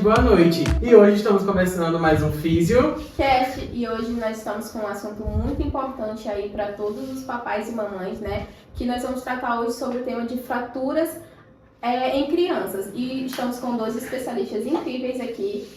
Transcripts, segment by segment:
boa noite. E hoje estamos começando mais um Fisiocast e hoje nós estamos com um assunto muito importante aí para todos os papais e mamães, né? Que nós vamos tratar hoje sobre o tema de fraturas em crianças. E estamos com dois especialistas incríveis aqui.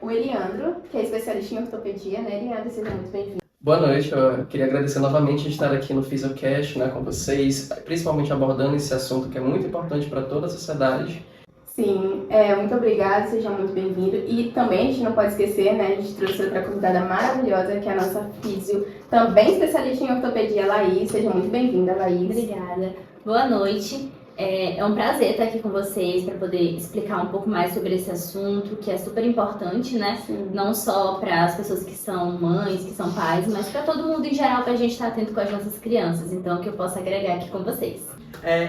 O Eliandro, que é especialista em ortopedia, né? Eliandro, seja muito bem-vindo. Boa noite, eu queria agradecer novamente de estar aqui no Fisiocast, né, com vocês, principalmente abordando esse assunto que é muito importante para toda a sociedade. Sim, muito obrigada, seja muito bem-vindo. E também a gente não pode esquecer, né, a gente trouxe outra convidada maravilhosa, que é a nossa físio, também especialista em ortopedia, Laís. Seja muito bem-vinda, Laís. Obrigada. Boa noite. É um prazer estar aqui com vocês para poder explicar um pouco mais sobre esse assunto, que é super importante, né? Sim. Não só para as pessoas que são mães, que são pais, mas para todo mundo em geral, para a gente estar atento com as nossas crianças. Então, que eu possa agregar aqui com vocês.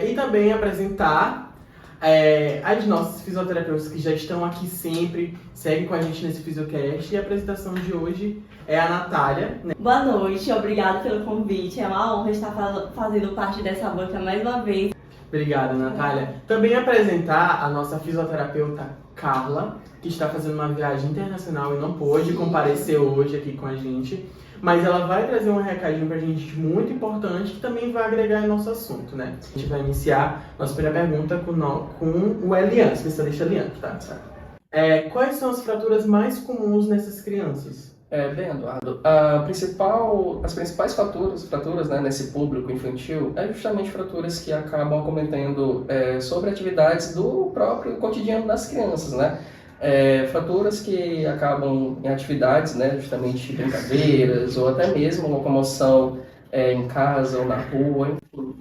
E também apresentar as nossas fisioterapeutas que já estão aqui sempre, seguem com a gente nesse Fisiocast. E a apresentação de hoje é a Natália, né? Boa noite, obrigada pelo convite. É uma honra estar fazendo parte dessa banca mais uma vez. Obrigada, Natália. Também apresentar a nossa fisioterapeuta Carla, que está fazendo uma viagem internacional e não pôde comparecer hoje aqui com a gente. Mas ela vai trazer um recadinho pra gente muito importante que também vai agregar em nosso assunto, né? A gente vai iniciar nossa primeira pergunta com o Eliandro, especialista Eliandro, tá? Quais são as fraturas mais comuns nessas crianças? Bem, Eduardo, as principais fraturas, né, nesse público infantil é justamente fraturas que acabam acometendo sobre atividades do próprio cotidiano das crianças, né? Fraturas que acabam em atividades, né, justamente brincadeiras ou até mesmo locomoção em casa ou na rua, enfim.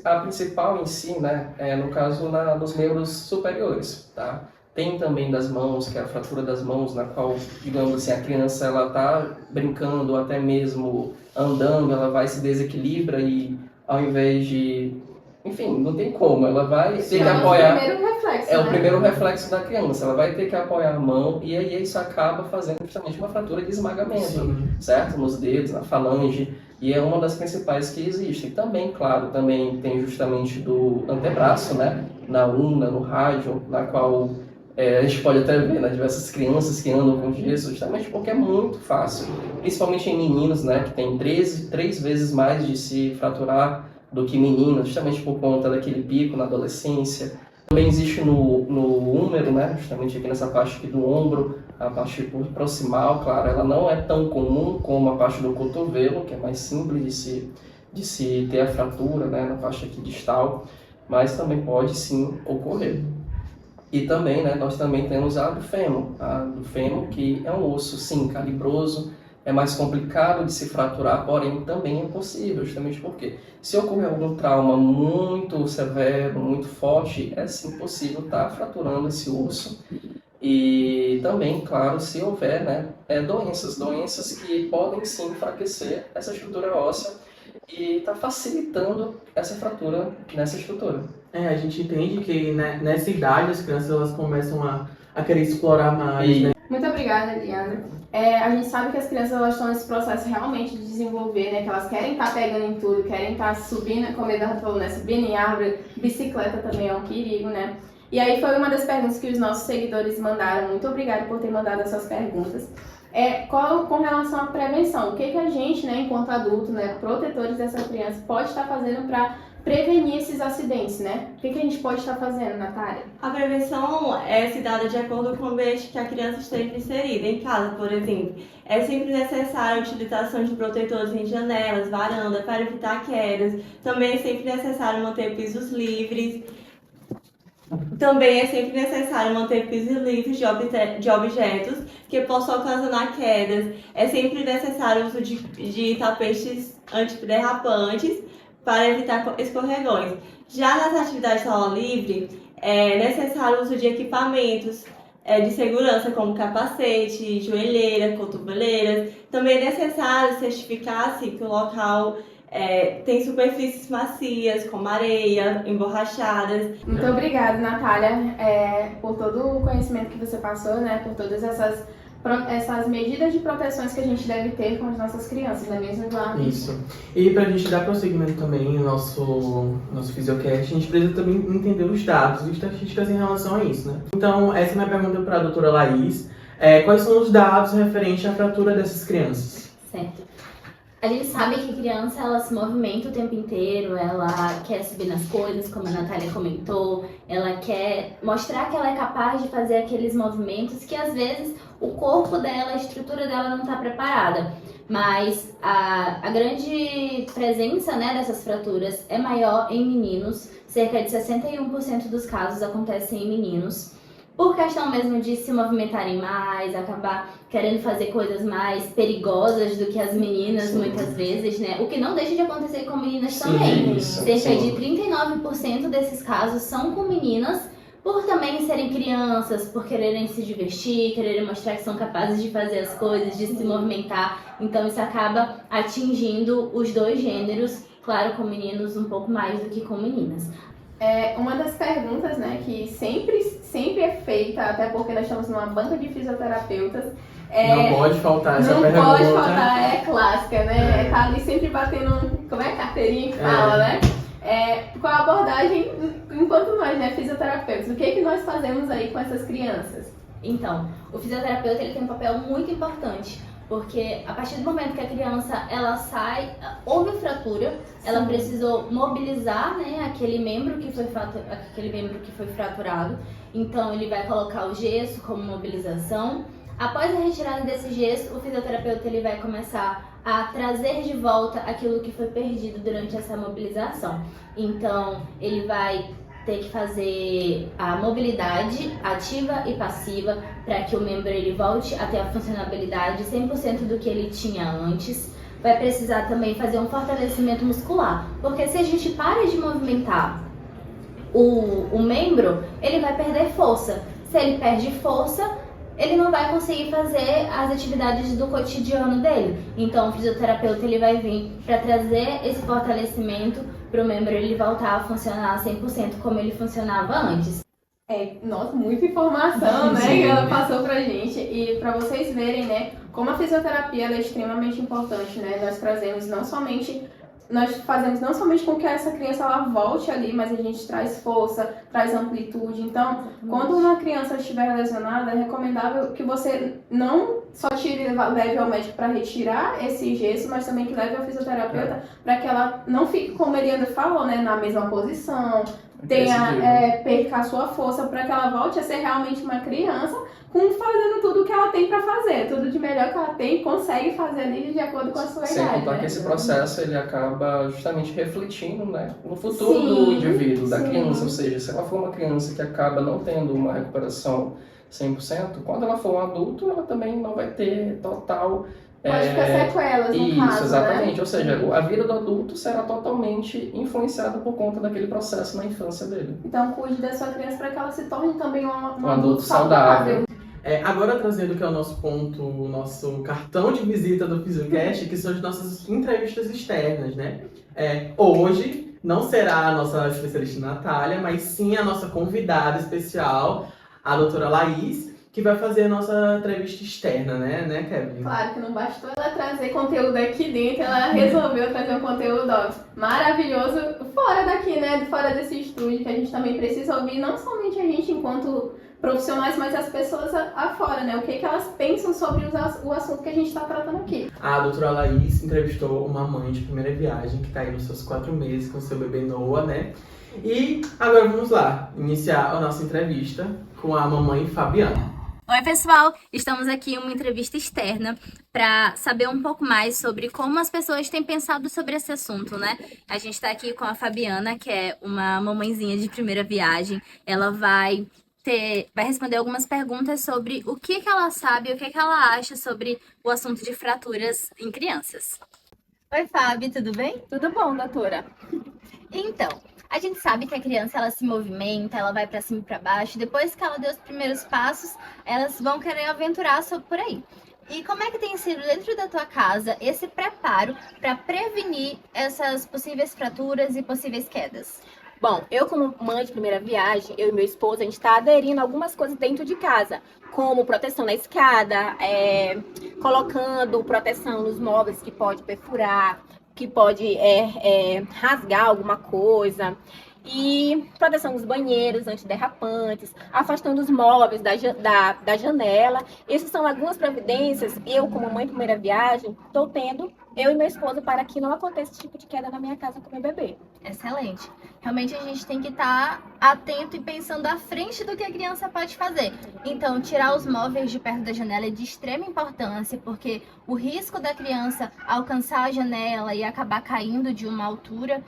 A principal em si, né, no caso nos membros superiores, tá? Tem também das mãos, que é a fratura das mãos, na qual, digamos assim, a criança ela tá brincando ou até mesmo andando, ela vai se desequilibra e ao invés de... Enfim, não tem como, ela vai ter que apoiar... O primeiro reflexo, É né? o primeiro reflexo da criança, ela vai ter que apoiar a mão e aí isso acaba fazendo justamente uma fratura de esmagamento, Sim. certo? Nos dedos, na falange, e é uma das principais que existem. Também, claro, também tem justamente do antebraço, né? Na ulna, no rádio, na qual... a gente pode até ver, né, diversas crianças que andam com gesso, justamente porque é muito fácil, principalmente em meninos, né, que tem três vezes mais de se fraturar do que meninos, justamente por conta daquele pico na adolescência. Também existe no húmero, né, justamente aqui nessa parte aqui do ombro, a parte proximal, claro, ela não é tão comum como a parte do cotovelo, que é mais simples de se ter a fratura, né, na parte aqui distal, mas também pode sim ocorrer. E também, né, nós também temos a do fêmur, que é um osso, sim, calibroso, é mais complicado de se fraturar, porém também é possível, justamente porque se ocorrer algum trauma muito severo, muito forte, é sim possível estar fraturando esse osso. E também, claro, se houver, né, doenças que podem sim enfraquecer essa estrutura óssea e está facilitando essa fratura nessa estrutura. A gente entende que, né, nessa idade as crianças elas começam a querer explorar mais, né? Muito obrigada, Eliandro. A gente sabe que as crianças elas estão nesse processo realmente de desenvolver, né? Que elas querem estar pegando em tudo, querem estar subindo, como a Eduardo falou, né? Subindo em árvore, bicicleta também é um perigo, né? E aí foi uma das perguntas que os nossos seguidores mandaram. Muito obrigada por ter mandado essas perguntas. Com relação à prevenção, o que a gente, né, enquanto adulto, né, protetores dessa criança, pode estar fazendo para prevenir esses acidentes, né? O que a gente pode estar fazendo, Natália? A prevenção é se dada de acordo com o ambiente que a criança esteja inserida. Em casa, por exemplo, é sempre necessária a utilização de protetores em janelas, varanda, para evitar quedas. Também é sempre necessário manter pisos livres. Também é sempre necessário manter pisos livres de objetos que possam ocasionar quedas. É sempre necessário o uso de tapetes antiderrapantes para evitar escorregões. Já nas atividades ao ar livre, é necessário o uso de equipamentos de segurança, como capacete, joelheira, cotoveleiras. Também é necessário certificar-se que o local tem superfícies macias, como areia, emborrachadas. Muito obrigada, Natália, por todo o conhecimento que você passou, né? Por todas essas essas medidas de proteções que a gente deve ter com as nossas crianças, não é mesmo, Eduardo? Isso. E para a gente dar prosseguimento também no nosso Fisiocast, a gente precisa também entender os dados e estatísticas em relação a isso, né? Então, essa é a minha pergunta para a doutora Laís. Quais são os dados referentes à fratura dessas crianças? Certo. A gente sabe que criança, ela se movimenta o tempo inteiro, ela quer subir nas coisas, como a Natália comentou, ela quer mostrar que ela é capaz de fazer aqueles movimentos que às vezes o corpo dela, a estrutura dela não está preparada. Mas a grande presença, né, dessas fraturas é maior em meninos, cerca de 61% dos casos acontecem em meninos. Por questão mesmo de se movimentarem mais, acabar querendo fazer coisas mais perigosas do que as meninas, Sim. muitas vezes, né? O que não deixa de acontecer com meninas Sim, também. isso, Cerca sim. de 39% desses casos são com meninas, por também serem crianças, por quererem se divertir, quererem mostrar que são capazes de fazer as coisas, de se movimentar. Então isso acaba atingindo os dois gêneros, claro, com meninos um pouco mais do que com meninas. Uma das perguntas, né, que sempre é feita, até porque nós estamos numa banca de fisioterapeutas, Não pode faltar essa não pergunta. pode faltar, é clássica, né? Tá ali sempre batendo, como é a carteirinha que fala, né? Qual a abordagem, enquanto nós, né, fisioterapeutas, o que nós fazemos aí com essas crianças? Então, o fisioterapeuta ele tem um papel muito importante, porque a partir do momento que a criança ela sai, houve fratura, ela precisou mobilizar, né, aquele membro que foi fraturado. Então ele vai colocar o gesso como mobilização. Após a retirada desse gesso, o fisioterapeuta ele vai começar a trazer de volta aquilo que foi perdido durante essa mobilização. Então ele vai ter que fazer a mobilidade ativa e passiva para que o membro ele volte a ter a funcionalidade 100% do que ele tinha antes. Vai precisar também fazer um fortalecimento muscular, porque se a gente para de movimentar o membro, ele vai perder força. Se ele perde força, ele não vai conseguir fazer as atividades do cotidiano dele. Então o fisioterapeuta ele vai vir para trazer esse fortalecimento para o membro ele voltar a funcionar 100% como ele funcionava antes. Nossa, muita informação, né, Sim. que ela passou pra gente. E pra vocês verem, né, como a fisioterapia ela é extremamente importante, né? Nós fazemos não somente com que essa criança ela volte ali, mas a gente traz força, traz amplitude. Então, quando uma criança estiver lesionada, é recomendável que você não só leve ao médico para retirar esse gesso, mas também que leve ao fisioterapeuta para que ela não fique, como a Eliana falou, né, na mesma posição, perca a sua força, para que ela volte a ser realmente uma criança fazendo tudo o que ela tem para fazer, tudo de melhor que ela tem, consegue fazer ali de acordo com a sua Sem idade. contar Né? que esse processo ele acaba justamente refletindo, né, no futuro Sim, do indivíduo, da sim. criança. Ou seja, se ela for uma criança que acaba não tendo uma recuperação 100%, quando ela for um adulto, ela também não vai ter total... Pode ficar sequelas, no Isso, caso, exatamente. né? Ou seja, a vida do adulto será totalmente influenciada por conta daquele processo na infância dele. Então, cuide da sua criança para que ela se torne também um adulto saudável. Agora trazendo que é o nosso ponto, o nosso cartão de visita do Fisiocast, que são as nossas entrevistas externas, né? Hoje não será a nossa especialista Natália, mas sim a nossa convidada especial, a doutora Laís, que vai fazer a nossa entrevista externa, né, Kevin? Claro que não bastou ela trazer conteúdo aqui dentro, ela resolveu trazer um conteúdo maravilhoso fora daqui, né? Fora desse estúdio, que a gente também precisa ouvir, não somente a gente enquanto profissionais, mas as pessoas afora, né? O que elas pensam sobre o assunto que a gente está tratando aqui. A doutora Laís entrevistou uma mãe de primeira viagem, que está aí nos seus 4 meses com seu bebê Noah, né? E agora vamos lá, iniciar a nossa entrevista com a mamãe Fabiana. Oi, pessoal! Estamos aqui em uma entrevista externa para saber um pouco mais sobre como as pessoas têm pensado sobre esse assunto, né? A gente está aqui com a Fabiana, que é uma mamãezinha de primeira viagem. Ela vai responder algumas perguntas sobre o que ela sabe, o que ela acha sobre o assunto de fraturas em crianças. Oi, Fábio, tudo bem? Tudo bom, doutora? Então, a gente sabe que a criança ela se movimenta, ela vai para cima e para baixo. Depois que ela deu os primeiros passos, elas vão querer aventurar por aí. E como é que tem sido dentro da tua casa esse preparo para prevenir essas possíveis fraturas e possíveis quedas? Bom, eu como mãe de primeira viagem, eu e meu esposo, a gente está aderindo a algumas coisas dentro de casa, como proteção na escada, colocando proteção nos móveis que pode perfurar, que pode rasgar alguma coisa, e proteção nos banheiros antiderrapantes, afastando os móveis da janela. Essas são algumas providências, eu como mãe de primeira viagem, estou tendo, eu e meu esposo, para que não aconteça esse tipo de queda na minha casa com meu bebê. Excelente. Realmente a gente tem que estar atento e pensando à frente do que a criança pode fazer. Então, tirar os móveis de perto da janela é de extrema importância, porque o risco da criança alcançar a janela e acabar caindo de uma altura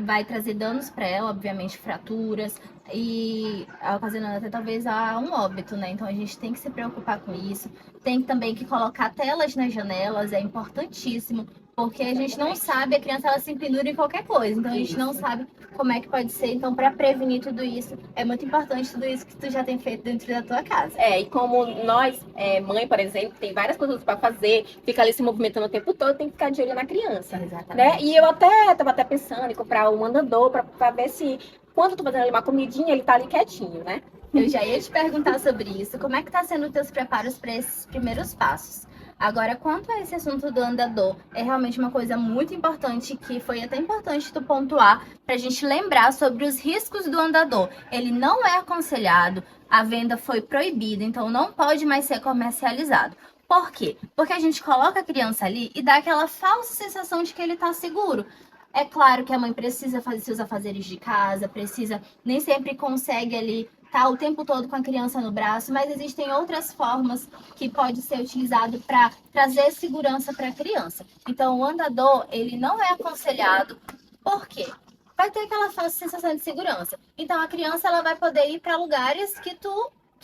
vai trazer danos para ela, obviamente fraturas, e ocasionando até talvez a um óbito, né? Então a gente tem que se preocupar com isso. Tem também que colocar telas nas janelas, é importantíssimo, porque a gente não sabe, a criança ela se pendura em qualquer coisa, então a gente não sabe como é que pode ser. Então, para prevenir tudo isso, é muito importante tudo isso que tu já tem feito dentro da tua casa. E como nós, mãe, por exemplo, tem várias coisas para fazer, fica ali se movimentando o tempo todo, tem que ficar de olho na criança. Exatamente. Né? E eu estava até pensando em comprar um andador para ver se, quando eu tô fazendo ali uma comidinha, ele tá ali quietinho, né? Eu já ia te perguntar sobre isso. Como é que tá sendo os teus preparos para esses primeiros passos? Agora, quanto a esse assunto do andador, é realmente uma coisa muito importante, que foi até importante tu pontuar, pra gente lembrar sobre os riscos do andador. Ele não é aconselhado, a venda foi proibida, então não pode mais ser comercializado. Por quê? Porque a gente coloca a criança ali e dá aquela falsa sensação de que ele tá seguro. É claro que a mãe precisa fazer seus afazeres de casa, nem sempre consegue ali estar o tempo todo com a criança no braço, mas existem outras formas que pode ser utilizado para trazer segurança para a criança. Então, o andador, ele não é aconselhado. Por quê? Vai ter aquela falsa sensação de segurança. Então, a criança ela vai poder ir para lugares que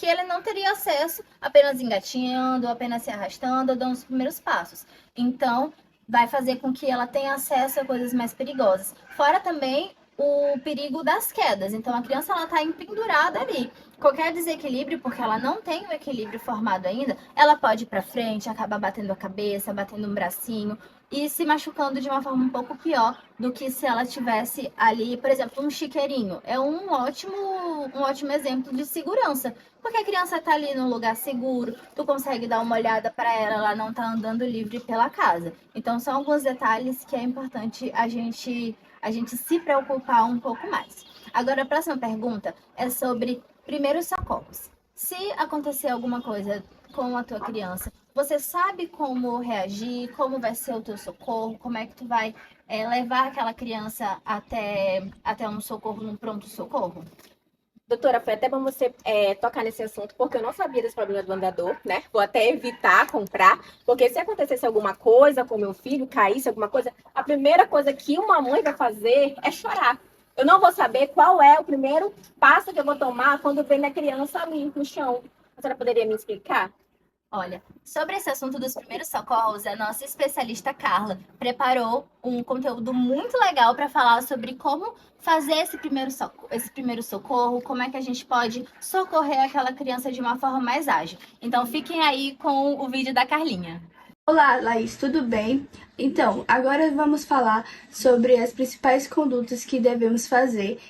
ele não teria acesso, apenas engatinhando, apenas se arrastando, ou dando os primeiros passos. Então, vai fazer com que ela tenha acesso a coisas mais perigosas. Fora também o perigo das quedas. Então, a criança ela está empendurada ali. Qualquer desequilíbrio, porque ela não tem o equilíbrio formado ainda, ela pode ir para frente, acabar batendo a cabeça, batendo um bracinho e se machucando de uma forma um pouco pior do que se ela tivesse ali, por exemplo, um chiqueirinho. É um ótimo exemplo de segurança, porque a criança está ali num lugar seguro, tu consegue dar uma olhada para ela, ela não está andando livre pela casa. Então, são alguns detalhes que é importante a gente se preocupar um pouco mais. Agora, a próxima pergunta é sobre primeiros socorros. Se acontecer alguma coisa com a tua criança, você sabe como reagir, como vai ser o teu socorro, como é que tu vai levar aquela criança até um socorro, num pronto-socorro? Doutora, foi até bom você tocar nesse assunto, porque eu não sabia desse problema do andador, né? Vou até evitar comprar, porque se acontecesse alguma coisa com meu filho, caísse alguma coisa, a primeira coisa que uma mãe vai fazer é chorar. Eu não vou saber qual é o primeiro passo que eu vou tomar quando vem minha criança ali no chão. A senhora poderia me explicar? Olha, sobre esse assunto dos primeiros socorros, a nossa especialista Carla preparou um conteúdo muito legal para falar sobre como fazer esse primeiro socorro, como é que a gente pode socorrer aquela criança de uma forma mais ágil. Então, fiquem aí com o vídeo da Carlinha. Olá, Laís, tudo bem? Então, agora vamos falar sobre as principais condutas que devemos fazer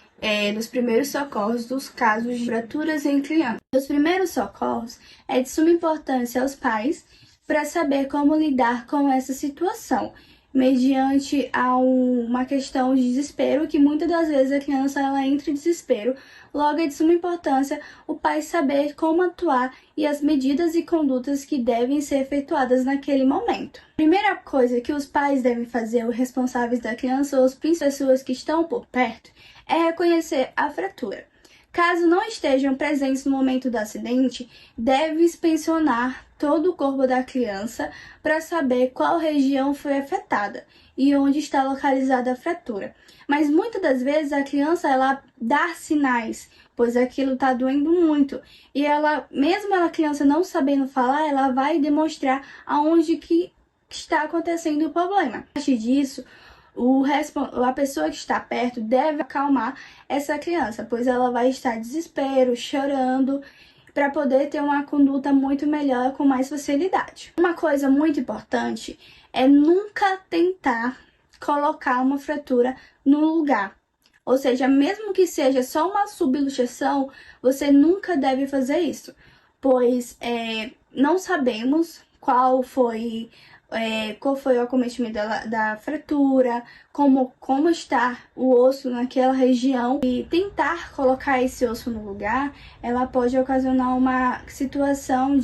nos primeiros socorros dos casos de fraturas em crianças. Os primeiros socorros é de suma importância aos pais para saber como lidar com essa situação, mediante uma questão de desespero, que muitas das vezes a criança ela entra em desespero. Logo, é de suma importância o pai saber como atuar e as medidas e condutas que devem ser efetuadas naquele momento. Primeira coisa que os pais devem fazer, os responsáveis da criança ou as pessoas que estão por perto, é reconhecer a fratura. Caso não estejam presentes no momento do acidente, deve inspecionar todo o corpo da criança para saber qual região foi afetada e onde está localizada a fratura. Mas muitas das vezes a criança ela dá sinais, pois aquilo está doendo muito. E mesmo a criança não sabendo falar, ela vai demonstrar aonde que está acontecendo o problema. A partir disso, a pessoa que está perto deve acalmar essa criança, pois ela vai estar em desespero, chorando, para poder ter uma conduta muito melhor, com mais facilidade. Uma coisa muito importante é nunca tentar colocar uma fratura no lugar. Ou seja, mesmo que seja só uma subluxação, você nunca deve fazer isso, pois não sabemos qual foi o acometimento da fratura, como está o osso naquela região. E tentar colocar esse osso no lugar, ela pode ocasionar uma situação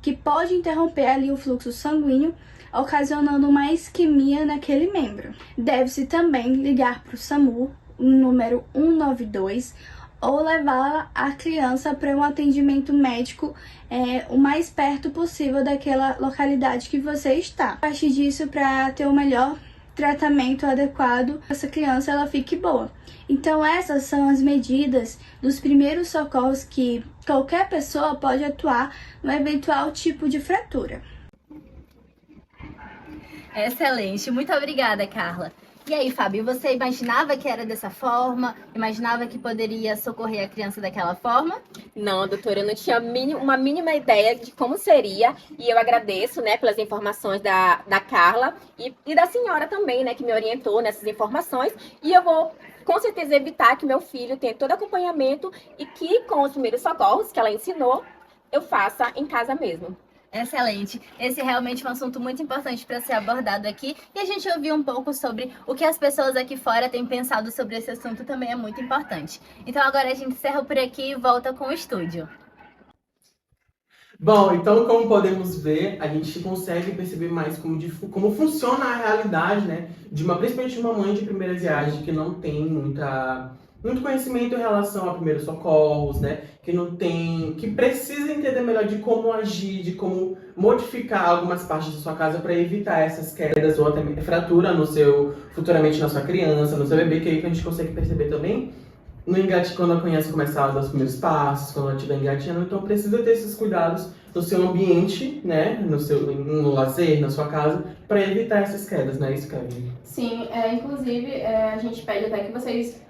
que pode interromper ali o fluxo sanguíneo, ocasionando uma isquemia naquele membro. Deve-se também ligar para o SAMU, número 192, ou levar a criança para um atendimento médico o mais perto possível daquela localidade que você está. A partir disso, para ter o melhor tratamento adequado, essa criança ela fique boa. Então essas são as medidas dos primeiros socorros que qualquer pessoa pode atuar no eventual tipo de fratura. Excelente, muito obrigada, Carla. E aí, Fábio, você imaginava que era dessa forma? Imaginava que poderia socorrer a criança daquela forma? Não, doutora, eu não tinha uma mínima ideia de como seria, e eu agradeço, né, pelas informações da Carla e da senhora também, né, que me orientou nessas informações, e eu vou com certeza evitar que meu filho tenha todo acompanhamento e que com os primeiros socorros que ela ensinou, eu faça em casa mesmo. Excelente. Esse realmente é um assunto muito importante para ser abordado aqui. E a gente ouviu um pouco sobre o que as pessoas aqui fora têm pensado sobre esse assunto também é muito importante. Então agora a gente encerra por aqui e volta com o estúdio. Bom, então como podemos ver, a gente consegue perceber mais como funciona a realidade, né? Principalmente de uma mãe de primeira viagem que não tem muito conhecimento em relação a primeiros socorros, né? Que precisa entender melhor de como agir, de como modificar algumas partes da sua casa para evitar essas quedas ou até fratura futuramente na sua criança, no seu bebê, que aí a gente consegue perceber também quando a criança começar a dar os primeiros passos, quando ela estiver engatinhando, então precisa ter esses cuidados no seu ambiente, né? No lazer, na sua casa, para evitar essas quedas, né? Isso, Kevin? Sim, inclusive a gente pede até que vocês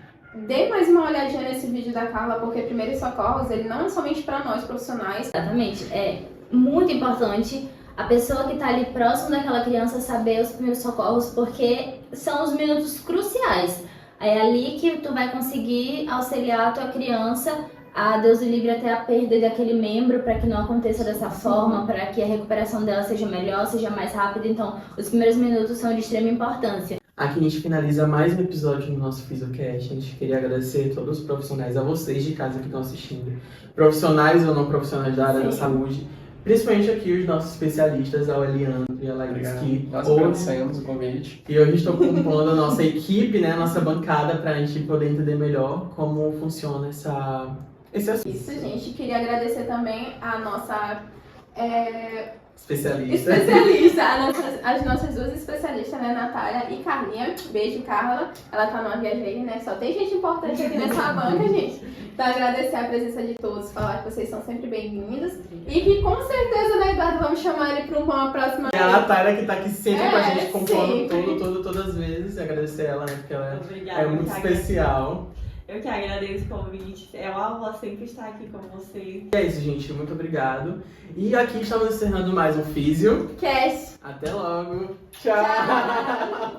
dê mais uma olhadinha nesse vídeo da Carla, porque primeiros socorros, ele não é somente para nós profissionais. Exatamente. É muito importante a pessoa que está ali próximo daquela criança saber os primeiros socorros, porque são os minutos cruciais. É ali que tu vai conseguir auxiliar a tua criança a Deus o livre até a perda daquele membro, para que não aconteça dessa forma, para que a recuperação dela seja melhor, seja mais rápida. Então, os primeiros minutos são de extrema importância. Aqui a gente finaliza mais um episódio do nosso Fisiocast. A gente queria agradecer a todos os profissionais, a vocês de casa que estão assistindo, profissionais ou não profissionais da área da saúde, principalmente aqui os nossos especialistas, a Eliandro e a Laís, que nós agradecemos o convite. E hoje estou compondo a nossa equipe, né, a nossa bancada, para a gente poder entender melhor como funciona esse assunto. Isso, gente. Queria agradecer também a nossa especialista, as nossas duas especialistas, né, Natália e Carlinha. Beijo, Carla. Ela tá numa viagem aí, né? Só tem gente importante aqui nessa banca, gente. Então, agradecer a presença de todos, falar que vocês são sempre bem-vindos. E que com certeza, né, Eduardo, vamos chamar ele para uma próxima vez. E a Natália, que tá aqui sempre com a gente, compondo todas as vezes. Agradecer ela, né, porque ela é muito especial. Eu que agradeço o convite. É uma honra sempre estar aqui com vocês. E é isso, gente. Muito obrigado. E aqui estamos encerrando mais um Fisiocast. Cast. Até logo. Tchau.